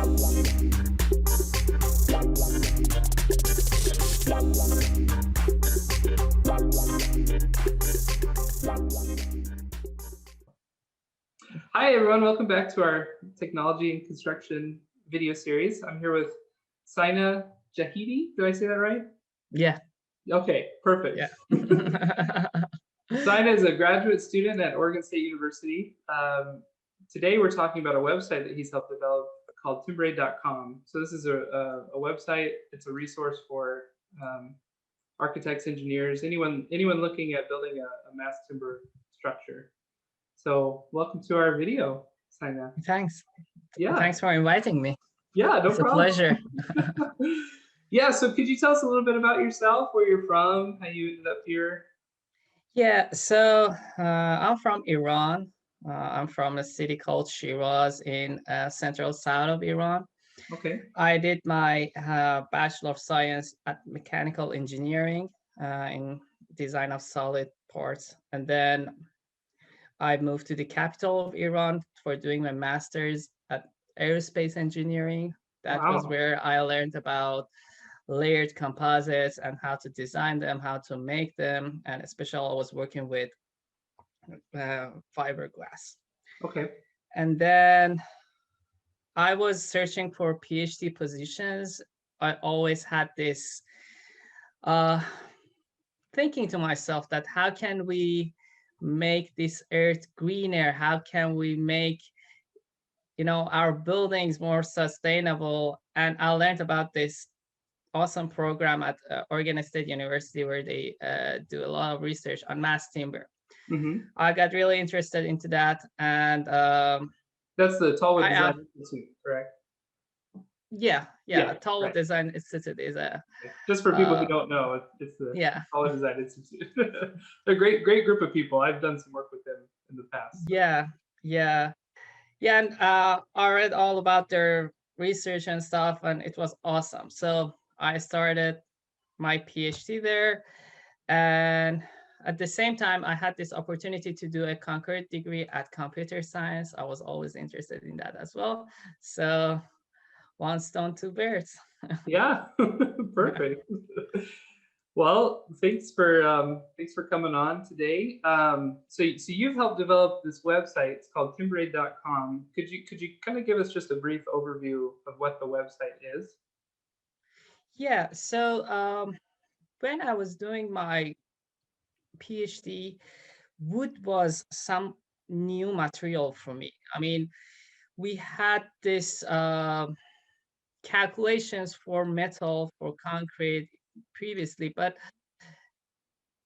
Hi everyone, welcome back to our technology and construction video series. I'm here with Sina Jahedi. Did I say that right? Yeah. Okay, perfect. Yeah. Sina is a graduate student at Oregon State University. Today we're talking about a website that he's helped develop called TimberAid.com. So this is a website. It's a resource for architects, engineers, anyone looking at building a mass timber structure. So welcome to our video, Sina. Thanks. Yeah. Thanks for inviting me. Yeah, no it's problem. It's a pleasure. Yeah, so could you tell us a little bit about yourself, where you're from, how you ended up here? Yeah, so I'm from Iran. I'm from a city called Shiraz in central south of Iran. Okay. I did my Bachelor of Science at Mechanical Engineering in design of solid parts. And then I moved to the capital of Iran for doing my master's at aerospace engineering. That was where I learned about layered composites and how to design them, how to make them, and especially I was working with fiberglass. Okay. And then I was searching for PhD positions. I always had this thinking to myself that how can we make this earth greener? How can we make our buildings more sustainable? And I learned about this awesome program at Oregon State University where they do a lot of research on mass timber. Mm-hmm. I got really interested into that, and that's the Tallwood Design Institute, correct? Yeah. Tallwood Design Institute is a just for people who don't know, it's the Tallwood Design Institute. They're a great group of people. I've done some work with them in the past. So. Yeah, and I read all about their research and stuff, and it was awesome. So I started my PhD there, and at the same time, I had this opportunity to do a concurrent degree at computer science. I was always interested in that as well. So one stone, two birds. Yeah, perfect. Well, thanks for coming on today. So you've helped develop this website. It's called TimberAid.com. Could you kind of give us just a brief overview of what the website is? Yeah. So when I was doing my PhD, wood was some new material for me. I mean, we had this calculations for metal, for concrete previously, but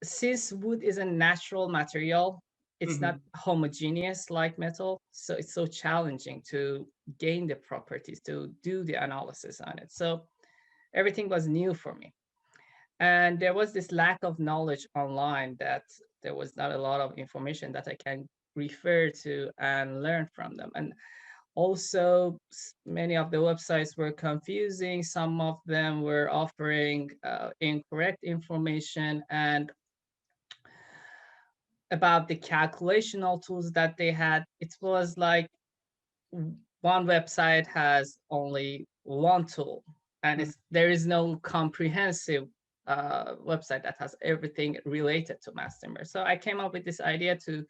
since wood is a natural material, it's not homogeneous like metal, so it's so challenging to gain the properties, to do the analysis on it. So everything was new for me. And there was this lack of knowledge online, that there was not a lot of information that I can refer to and learn from them. And also, many of the websites were confusing. Some of them were offering incorrect information, and about the calculational tools that they had, it was like one website has only one tool, and there is no comprehensive website that has everything related to mass timber. So I came up with this idea to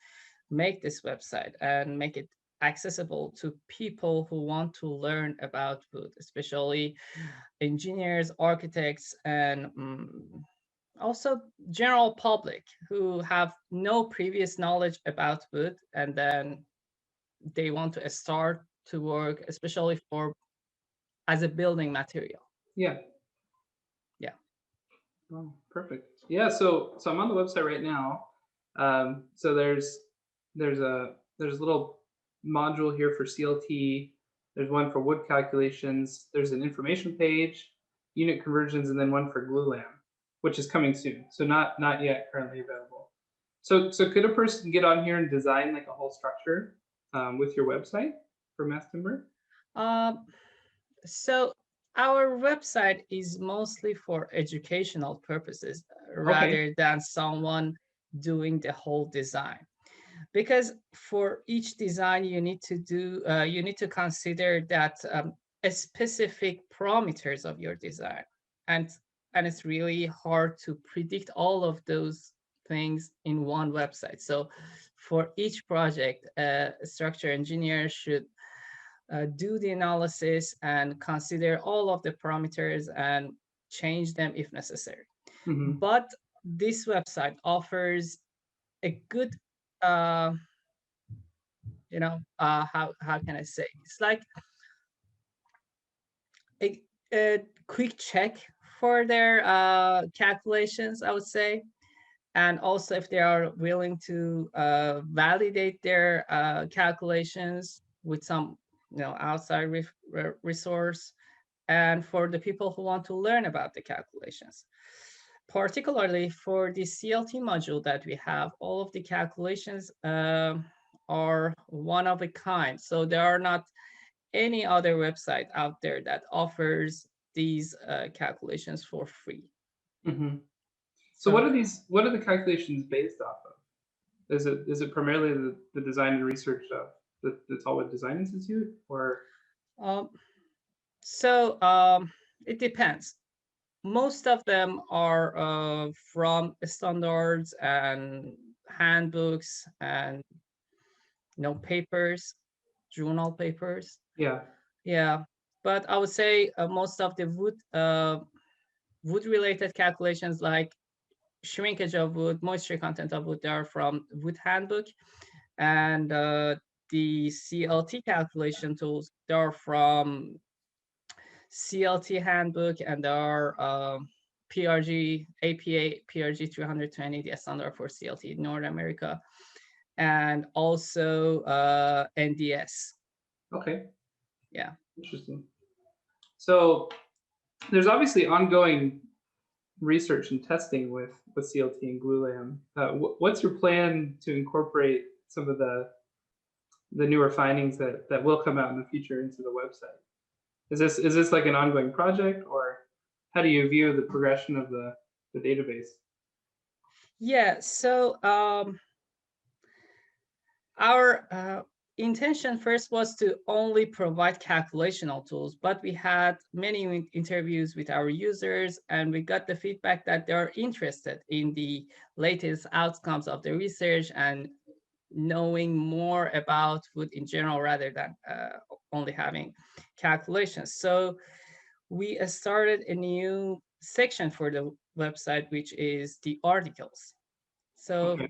make this website and make it accessible to people who want to learn about wood, especially engineers, architects, and also general public who have no previous knowledge about wood, and then they want to start to work, especially as a building material. Yeah. Oh, perfect. Yeah, so I'm on the website right now. So there's a little module here for CLT. There's one for wood calculations. There's an information page, unit conversions, and then one for glulam, which is coming soon. So not yet currently available. So could a person get on here and design like a whole structure with your website for mass timber? So our website is mostly for educational purposes rather than someone doing the whole design, because for each design you need to consider that specific parameters of your design, and it's really hard to predict all of those things in one website. So for each project, a structure engineer should do the analysis and consider all of the parameters and change them if necessary. Mm-hmm. But this website offers a good, uh, how can I say? It's like a quick check for their calculations, I would say. And also if they are willing to validate their calculations with some outside resource, and for the people who want to learn about the calculations. Particularly for the CLT module that we have, all of the calculations are one of a kind. So there are not any other website out there that offers these calculations for free. Mm-hmm. So So what are the calculations based off of? Is it primarily the design and research of the Tallwood Design Institute, or? um, it depends. Most of them are from standards and handbooks and papers, journal papers. Yeah. Yeah, but I would say most of the wood related calculations like shrinkage of wood, moisture content of wood, they are from wood handbook, and the CLT calculation tools, they are from CLT handbook, and there are PRG, APA, PRG 320, the standard for CLT in North America, and also NDS. Okay. Yeah. Interesting. So there's obviously ongoing research and testing with CLT and glulam. What's your plan to incorporate some of the newer findings that will come out in the future into the website? Is this like an ongoing project, or how do you view the progression of the database? Yeah, so our intention first was to only provide calculational tools, but we had many interviews with our users, and we got the feedback that they're interested in the latest outcomes of the research and knowing more about food in general rather than only having calculations. So we started a new section for the website, which is the articles. So Okay.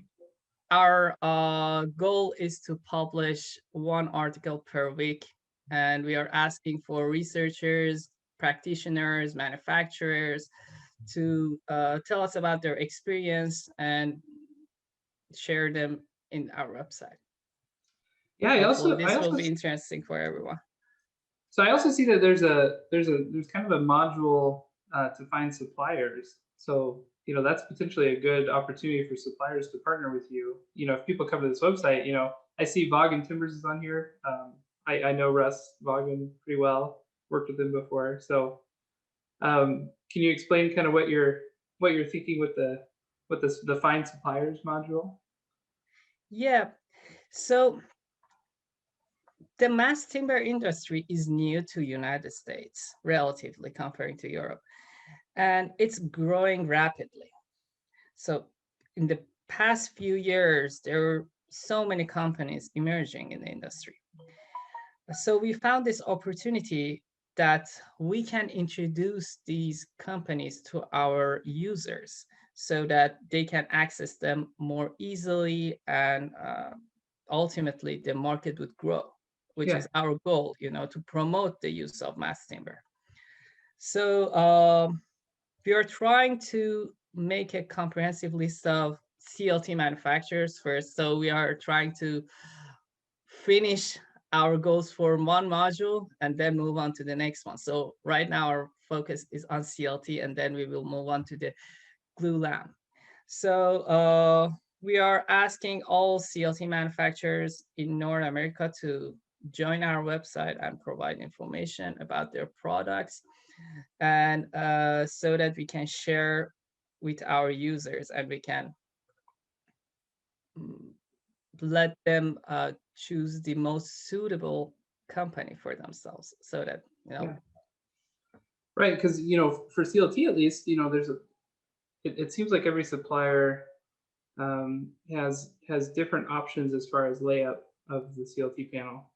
our goal is to publish one article per week, and we are asking for researchers, practitioners, manufacturers to tell us about their experience and share them in our website. Yeah, Hopefully I this will also be interesting for everyone. so I also see that there's kind of a module to find suppliers. So that's potentially a good opportunity for suppliers to partner with you. If people come to this website, I see Vaughan Timbers is on here. I know Russ Vaughan pretty well. Worked with him before. So can you explain kind of what you're thinking with the find suppliers module? Yeah, so the mass timber industry is new to United States, relatively comparing to Europe, and it's growing rapidly. So in the past few years, there are so many companies emerging in the industry. So we found this opportunity that we can introduce these companies to our users so that they can access them more easily, and ultimately the market would grow, which Yeah. is our goal, to promote the use of mass timber. So we are trying to make a comprehensive list of CLT manufacturers first. So we are trying to finish our goals for one module and then move on to the next one. So right now our focus is on CLT, and then we will move on to the glulam. So we are asking all CLT manufacturers in North America to join our website and provide information about their products, and so that we can share with our users, and we can let them choose the most suitable company for themselves, so that you know. Yeah. Right, because for CLT at least, there's it seems like every supplier has different options as far as layup of the CLT panel.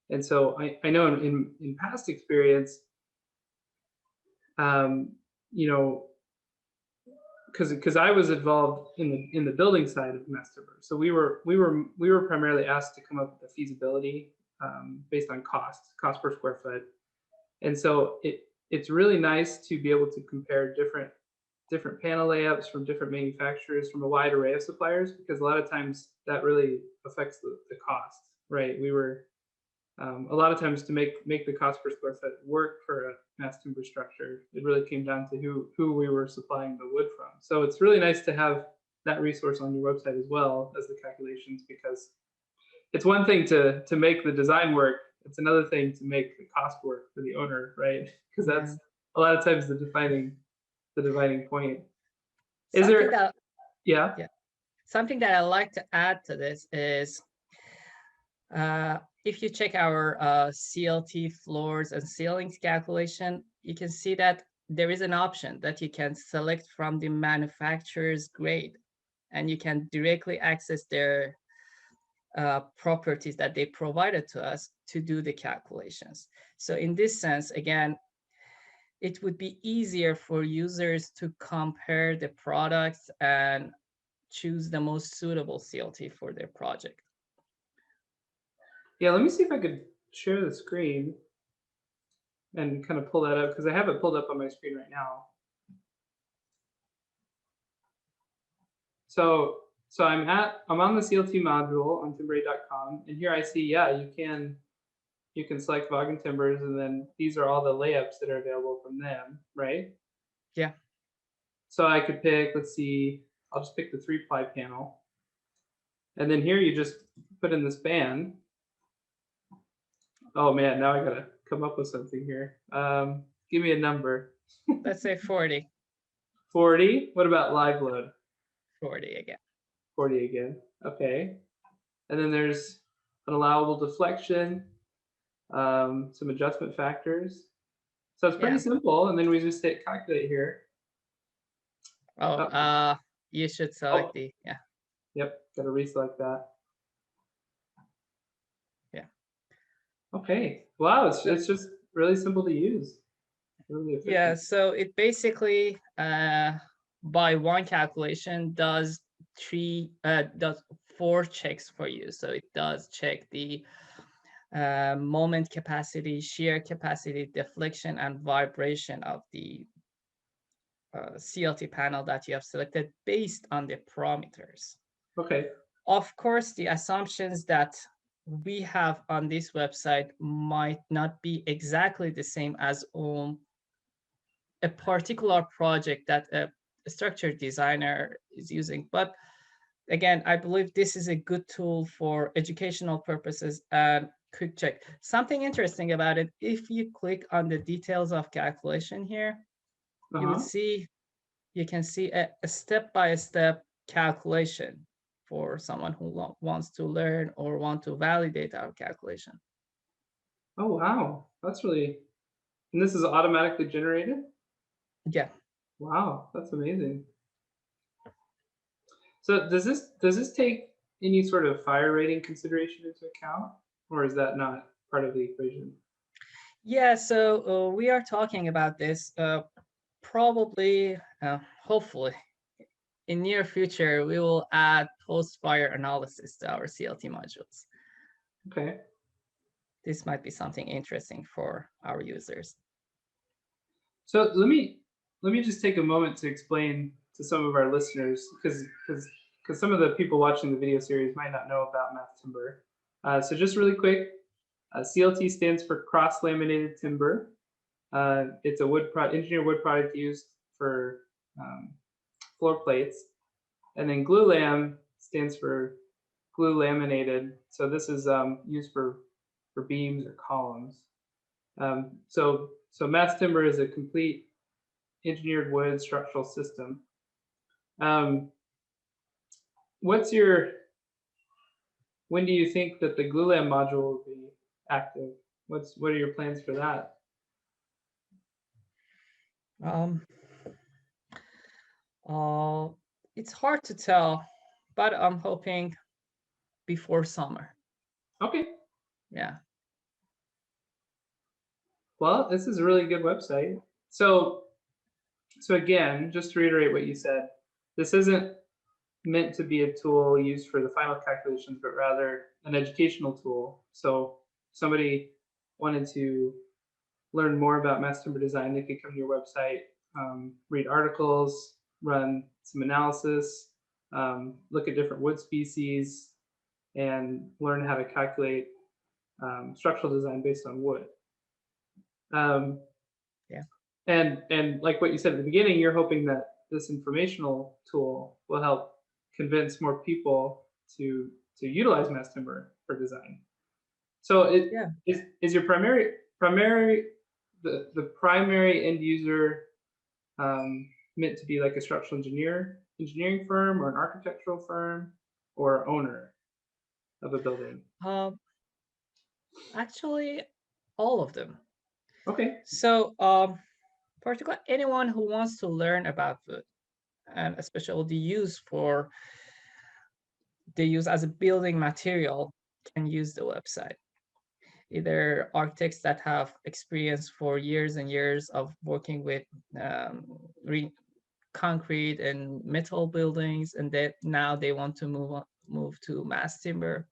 And so I know in past experience, you know, because I was involved in the building side of mass timber, so we were primarily asked to come up with a feasibility based on cost per square foot, and so it's really nice to be able to compare different panel layups from different manufacturers from a wide array of suppliers, because a lot of times that really affects the cost, right? We were a lot of times to make the cost per square foot work for a mass timber structure, it really came down to who we were supplying the wood from. So it's really nice to have that resource on your website as well as the calculations, because it's one thing to make the design work, it's another thing to make the cost work for the owner, right? Because that's a lot of times the defining point. Is Something there? that Yeah. something that I like to add to this is if you check our CLT floors and ceilings calculation, you can see that there is an option that you can select from the manufacturer's grade, and you can directly access their properties that they provided to us to do the calculations. So in this sense, again, it would be easier for users to compare the products and choose the most suitable CLT for their project. Yeah, let me see if I could share the screen and kind of pull that up, because I have it pulled up on my screen right now. So I'm on the CLT module on TimberAid.com, and here I see, yeah, you can select Vaughan Timbers, and then these are all the layups that are available from them, right? Yeah. So I could pick, let's see, I'll just pick the 3-ply panel, and then here you just put in this band. Oh man, now I gotta come up with something here. Give me a number. Let's say 40. 40. What about live load? 40 again. 40 again. Okay. And then there's an allowable deflection, some adjustment factors. So it's pretty simple. And then we just hit calculate here. Oh, you should select the, yeah. Yep, got to reselect that. Yeah. Okay. Wow, it's just really simple to use. Really efficient. Yeah, so it basically, by one calculation, does 4 checks for you. So it does check the moment capacity, shear capacity, deflection, and vibration of the CLT panel that you have selected based on the parameters. Okay. Of course, the assumptions that we have on this website might not be exactly the same as a particular project that a structure designer is using. But again, I believe this is a good tool for educational purposes and quick check. Something interesting about it, if you click on the details of calculation here, you would see, you can see a step-by-step calculation for someone who wants to learn or want to validate our calculation. Oh, wow. That's really, and this is automatically generated? Yeah. Wow, that's amazing. So does this take any sort of fire rating consideration into account, or is that not part of the equation? Yeah, so we are talking about this probably, hopefully, in near future, we will add post-fire analysis to our CLT modules. Okay. This might be something interesting for our users. So let me just take a moment to explain to some of our listeners, because some of the people watching the video series might not know about math timber. So just really quick, CLT stands for cross-laminated timber. It's a engineered wood product used for floor plates, and then glulam stands for glue laminated. So this is used for beams or columns. So mass timber is a complete engineered wood structural system. When do you think that the glulam module will be active? What are your plans for that? Um, it's hard to tell, but I'm hoping before summer. Okay. Yeah. Well, this is a really good website. So again, just to reiterate what you said, this isn't meant to be a tool used for the final calculations, but rather an educational tool. So somebody wanted to learn more about mass timber design, they could come to your website, read articles, run some analysis, look at different wood species, and learn how to calculate structural design based on wood. Um, Yeah. and like what you said at the beginning, you're hoping that this informational tool will help convince more people to utilize mass timber for design. So Yeah. is your primary the primary end user meant to be like a structural engineering firm or an architectural firm or owner of a building? Um, Actually, all of them. Okay. So, particularly anyone who wants to learn about wood, and especially the use as a building material, can use the website. Either architects that have experience for years and years of working with um, concrete and metal buildings, and that now they want to move to mass timber,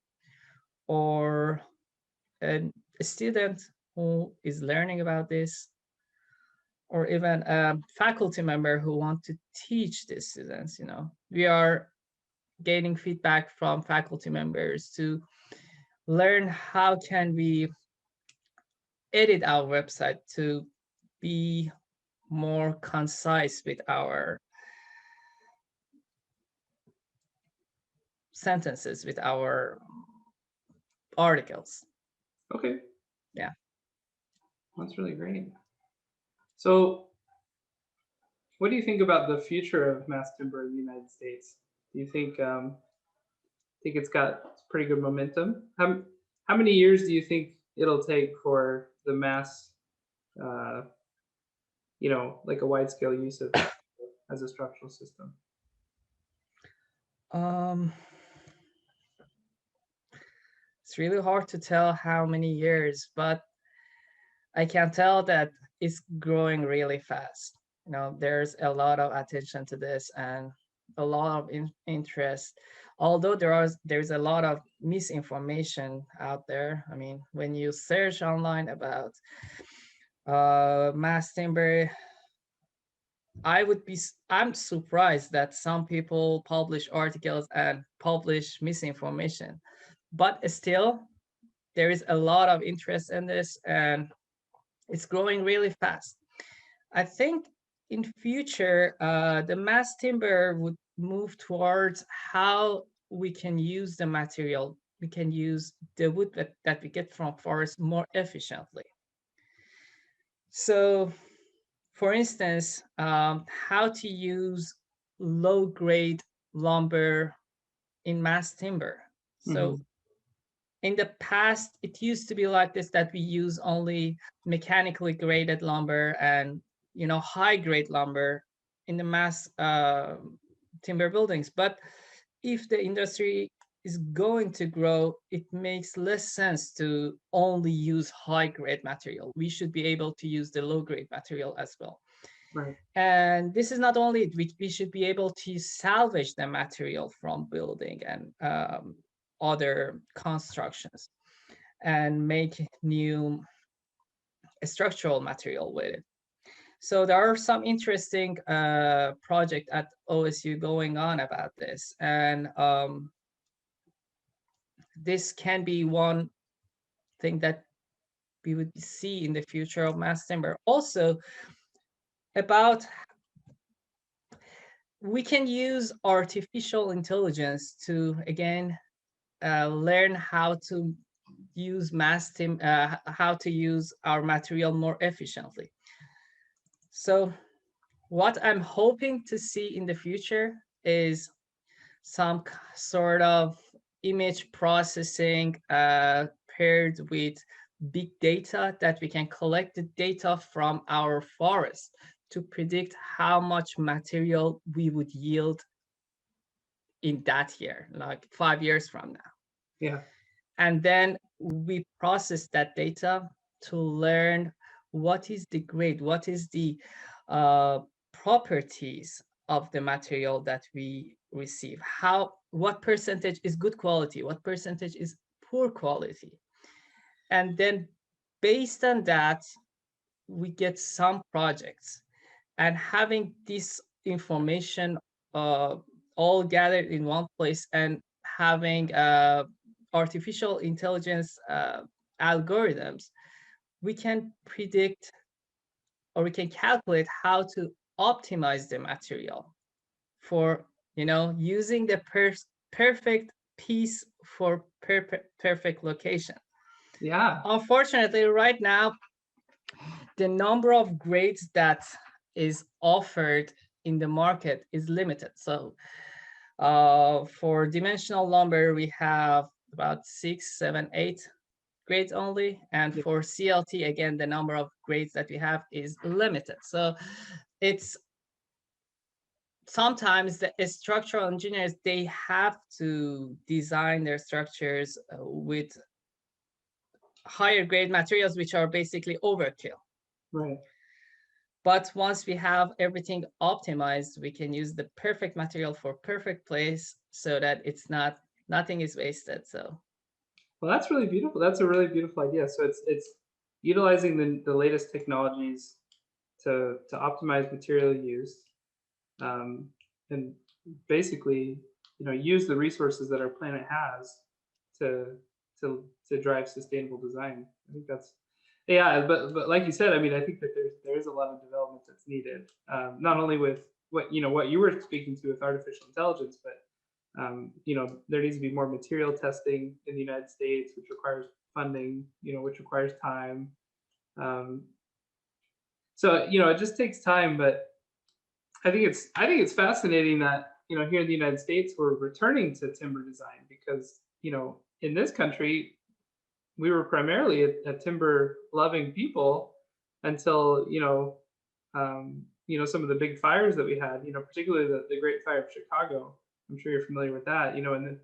or a student who is learning about this, or even a faculty member who want to teach the students. We are gaining feedback from faculty members to learn how can we edit our website to be more concise with our sentences, with our articles. Okay. Yeah. That's really great. So what do you think about the future of mass timber in the United States? Do you think it's got pretty good momentum? How many years do you think it'll take for the mass, uh, like a wide scale use of as a structural system? Um, it's really hard to tell how many years, but I can tell that it's growing really fast. There's a lot of attention to this and a lot of interest. Although there's a lot of misinformation out there. I mean, when you search online about mass timber, I'm surprised that some people publish articles and publish misinformation. But still, there is a lot of interest in this, and it's growing really fast. I think in future, the mass timber would move towards how we can use the material. We can use the wood that we get from forest more efficiently. So, for instance, how to use low-grade lumber in mass timber. So Mhm. in the past, it used to be like this, that we use only mechanically graded lumber and high grade lumber in the mass timber buildings. But if the industry is going to grow, it makes less sense to only use high grade material. We should be able to use the low grade material as well. Right. And this is not only it, we should be able to salvage the material from building and other constructions and make new structural material with it. So there are some interesting projects at OSU going on about this, and this can be one thing that we would see in the future of mass timber. Also, about we can use artificial intelligence to again learn how to use how to use our material more efficiently. So what I'm hoping to see in the future is some sort of image processing paired with big data, that we can collect the data from our forest to predict how much material we would yield in that year, like 5 years from now. Yeah. And then we process that data to learn what is the grade, what is the properties of the material that we receive, what percentage is good quality, what percentage is poor quality. And then based on that, we get some projects. And having this information all gathered in one place and having artificial intelligence algorithms, we can predict or we can calculate how to optimize the material for, using the perfect piece for perfect location. Yeah. Unfortunately, right now, the number of grades that is offered in the market is limited. So for dimensional lumber, we have about 6, 7, 8 grades only. And for CLT, again, the number of grades that we have is limited. So it's sometimes the structural engineers, they have to design their structures with higher grade materials, which are basically overkill. Right. But once we have everything optimized, we can use the perfect material for perfect place so that nothing is wasted. So, well, that's really beautiful. That's a really beautiful idea. So it's utilizing the latest technologies to optimize material use, and basically, use the resources that our planet has to drive sustainable design. I think that's, yeah. But like you said, I mean, I think that there is a lot of development that's needed, not only with what you were speaking to with artificial intelligence, but there needs to be more material testing in the United States, which requires funding, which requires time. So it just takes time, but I think it's fascinating that here in the United States we're returning to timber design because in this country we were primarily a timber loving people until some of the big fires that we had, particularly the Great Fire of Chicago. I'm sure you're familiar with that. And the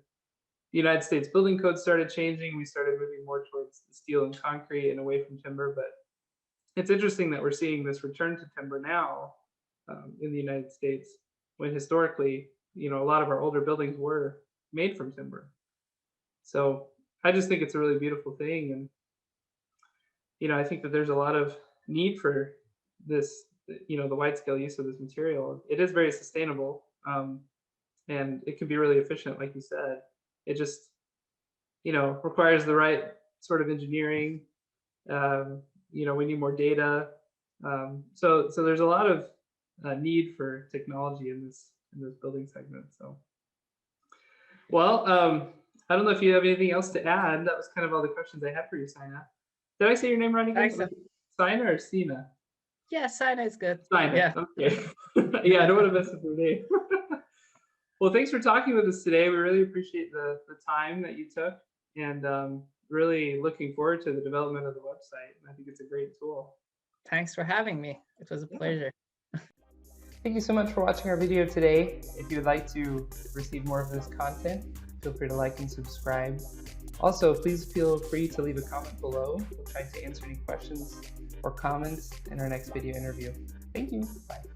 United States building code started changing. We started moving more towards steel and concrete and away from timber. But it's interesting that we're seeing this return to timber now in the United States, when historically, a lot of our older buildings were made from timber. So I just think it's a really beautiful thing. And I think that there's a lot of need for this, the wide scale use of this material. It is very sustainable. And it can be really efficient, like you said. It just, requires the right sort of engineering. We need more data. So there's a lot of need for technology in this building segment. So, well, I don't know if you have anything else to add. That was kind of all the questions I had for you, Sina. Did I say your name right again? Sina or Sina? Yeah, Sina is good. Sina. Yeah. Okay. Yeah, I don't want to mess up your name. Well, thanks for talking with us today. We really appreciate the time that you took, and really looking forward to the development of the website. I think it's a great tool. Thanks for having me. It was a pleasure. Thank you so much for watching our video today. If you would like to receive more of this content, feel free to like and subscribe. Also, please feel free to leave a comment below. We'll try to answer any questions or comments in our next video interview. Thank you. Bye.